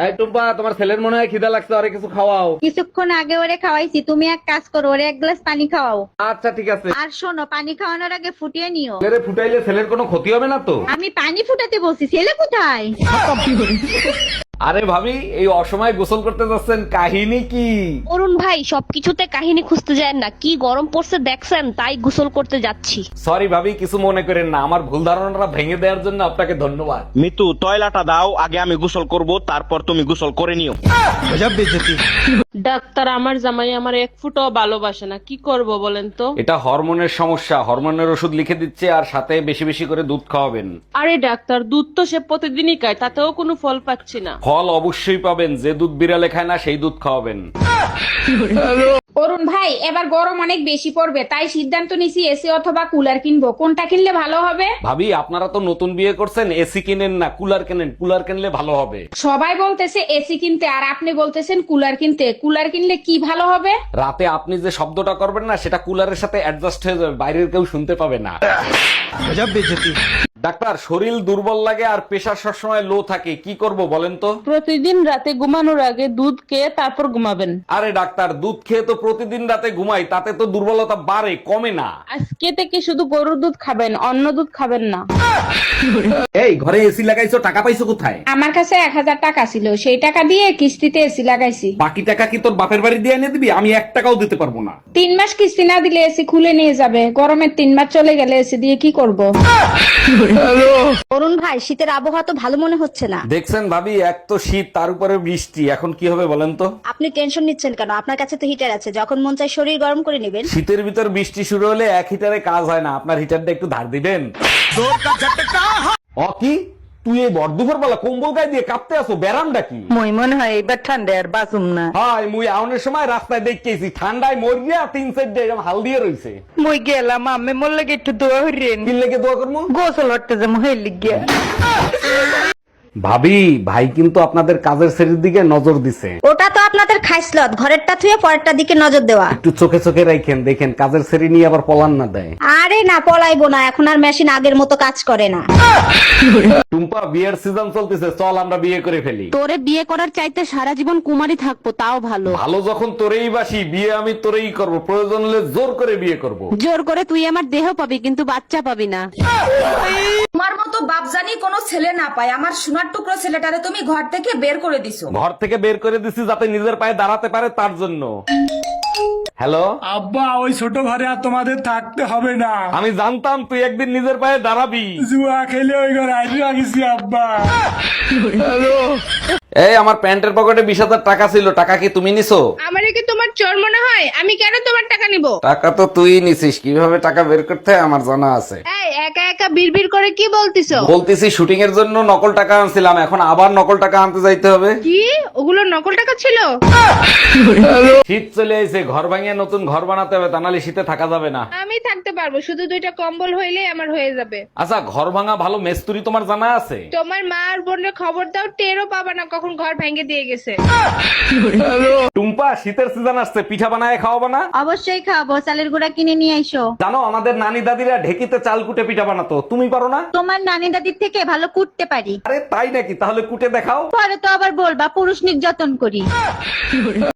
এই টুম্পা, তোমার ছেলের মনে হয় খিদা লাগছে, আরে কিছু খাওয়াও। কিছুক্ষণ আগে ওরে খাওয়াইছি, তুমি এক কাজ করো, ওরে এক গ্লাস পানি খাওয়াও। আচ্ছা ঠিক আছে। আর শোনো, পানি খাওয়ানোর আগে ফুটিয়ে নিও। ছেলেরে ফুটাইলে ছেলের কোনো ক্ষতি হবে না তো? আমি পানি ফুটাতে বলছি, ছেলে কোথায়? আরে ভাবি, এই অসময়ে গোসল করতে যাচ্ছেন, কাহিনী কি? অরুণ ভাই, সবকিছুতে কাহিনী খুঁজতে যায় না, কি গরম পড়ছে দেখছেন, তাই গোসল করতে যাচ্ছি। সরি ভাবি, কিছু মনে করেন না, আমার ভুল ধারণাটা ভেঙে দেওয়ার জন্য আপনাকে ধন্যবাদ। মিতু তয়লাটা দাও, আগে আমি গোসল করব, তারপর তুমি গোসল করে নিও। ডাক্তার, আমার জামাই আমার এক ফুটও ভালোবাসে না, কি করব বলেন তো? এটা হরমোনের সমস্যা, হরমোনের ওষুধ লিখে দিচ্ছে, আর সাথে বেশি বেশি করে দুধ খাওয়াবেন। আরে ডাক্তার, দুধ তো সে প্রতিদিনই খায়, তাতেও কোনো ফল পাচ্ছি না। ফল অবশ্যই পাবেন, যে দুধ বিড়ালে খায় না সেই দুধ খাওয়াবেন। অরুণ ভাই, এবার গরম অনেক বেশি পড়বে, তাই সিদ্ধান্ত নিছি এসি অথবা কুলার কিনবো। কোনটা কিনলে ভালো হবে? ভাবি, আপনারা তো নতুন বিয়ে করছেন, এসি কিনেন না, কুলার কেনেন, কুলার কিনলে ভালো হবে। সবাই বলতেছে এসি কিনতে, আর আপনি বলতেছেন কুলার কিনতে। কুলার কিনলে কি ভালো হবে? রাতে আপনি যে শব্দটা করবেন না, সেটা কুলারের সাথে অ্যাডজাস্ট হয়ে যাবে, বাইরের কেউ শুনতে পাবে না। ডাক্তার, শরীর দুর্বল লাগে আর প্রেশার সবসময় লো থাকে, কি করব বলেন তো? প্রতিদিন রাতে ঘুমানোর আগে দুধ খেয়ে তারপর ঘুমাবেন। আরে ডাক্তার, দুধ খেয়ে তো প্রতিদিন রাতে ঘুমাই, তাতে তো দুর্বলতা বাড়ে, কমে না। আজকে থেকে শুধু গরুর দুধ খাবেন, অন্য দুধ খাবেন না। এই ঘরে এসি লাগাইছো, টাকা পাইছো কোথায়? আমার কাছে 1000 টাকা ছিল, সেই টাকা দিয়ে কিস্তিতে এসি লাগাইছি। বাকি টাকা কি তোর বাপের বাড়ি দিয়ে এনে দিবি? আমি 1 টাকাও দিতে পারবো না। 3 মাস কিস্তি না দিলে এসি খুলে নিয়ে যাবে। গরমের 3 মাস চলে গেলে এসি দিয়ে কি করব? অরুণ ভাই, শীতের আবহাওয়া তো ভালো মনে হচ্ছে না। দেখছেন ভাবি, এক তো শীত, তার উপরে বৃষ্টি, এখন কি হবে বলেন তো? আপনি টেনশন নিচ্ছেন কেন? আপনার কাছে তো হিটার আছে, যখন মন চায় শরীর গরম করে নেবেন। শীতের ভিতর বৃষ্টি শুরু হলে এক হিটারে কাজ হয় না, আপনার হিটারটা একটু ধার দিবেন। কি তুই এই বড়দুপুর বেলা কম্বল গায়ে দিয়ে কাঁপতে আসো, ব্যারামটা কি? মই মনে হয় এবার ঠান্ডা আর বাঁচুম না। হাই, মুই আউনের সময় রাস্তায় দেখতেছি ঠান্ডায় মরিয়া 3 সাইড এরকম হাল দিয়ে রইছে। মই গেলাম, আমি মোর লাগে একটু দোয়া হইরেন। কি লেগে দোয়া করবো? গোসল হতে যে মহে লিগিয়া। ভাবি, ভাই কিন্তু আপনাদের কাজের শ্রেণীর দিকে নজর দিছে। ওটা তো আপনাদের খাইসলত, ঘরেরটা থুয়ে পরেরটা দিকে নজর দেওয়া। একটু চোখে চোখে রাখেন, দেখেন কাজের শ্রেণী নিয়ে আবার পলান না দেয়। আরে না, পলাইবো না, এখন আর মেশিন আগের মতো কাজ করে না। টুম্পা, বিয়ের সিজন চলতেছে, চল আমরা বিয়ে করে ফেলি। তোরে বিয়ে করার চাইতে সারা জীবন কুমারী থাকবো, তাও ভালো। ভালো যখন তোরেই বাসি, বিয়ে আমি তোরেই করব, প্রয়োজন হলে জোর করে বিয়ে করব। জোর করে তুই আমার দেহ পাবি, কিন্তু বাচ্চা পাবি না। তোমার মতো বাপজানি কোনো ছেলে না পায়, আমার সোনার টুকরো ছেলেটারে তুমি ঘর থেকে বের করে দিছো। ঘর থেকে বের করে দিছি যাতে নিজের পায়ে দাঁড়াতে পারে, তার জন্য। হ্যালো আব্বা, ওই ছোট ঘরে আর তোমাদের থাকতে হবে না। আমি জানতাম তুই একদিন নিজের পায়ে দাঁড়াবি। জুয়া খেলে ওই ঘরে আইসা গেছি আব্বা। এই, আমার প্যান্টের পকেটে 20,000 টাকা ছিল, টাকা কি তুমি নিছো? আমারে কি তোমার চোর মনে হয়? আমি কেন তোমার টাকা নিব? টাকা তো তুই নিছিস, কিভাবে টাকা বের করতে হয় আমার জানা আছে। এই একা একা বিড়বিড় করে কি বলতিছো? বলতেছি শুটিং এর জন্য নকল টাকা আনছিলাম, এখন আবার নকল টাকা আনতে যাইতে হবে। কি ওগুলো নকল টাকা ছিল? শীত চলে এসে, ঘর ভাঙিয়ে নতুন ঘর বানাতে হবে, তা নাহলে শীতে থাকা যাবে না। আমি থাকতে পারবো, শুধু 2টা কম্বল হইলেই আমার হয়ে যাবে। আচ্ছা, ঘর ভাঙা ভালো মেস্তুরি তোমার জানা আছে? তোমার মা আর বোনের খবর দাও, টেরও পাবা না কখন ঘর ভেঙে দিয়ে গেছে। টুম্পা, শীতের সিজন আসছে, পিঠা বানায় খাওয়াবো না? অবশ্যই খাবো, চালের গুঁড়া কিনে নিয়ে আইসো। জানো, আমাদের নানি দাদিরা ঢেকিতে চাল কুটে পিঠা বানাতো, তুমি পারো না? তোমার নানি দাদির থেকে ভালো কুটতে পারি। আরে তাই নাকি? তাহলে কুটে দেখাও। পরে তো আবার বলবা পুরুষ নির্যাতন করি।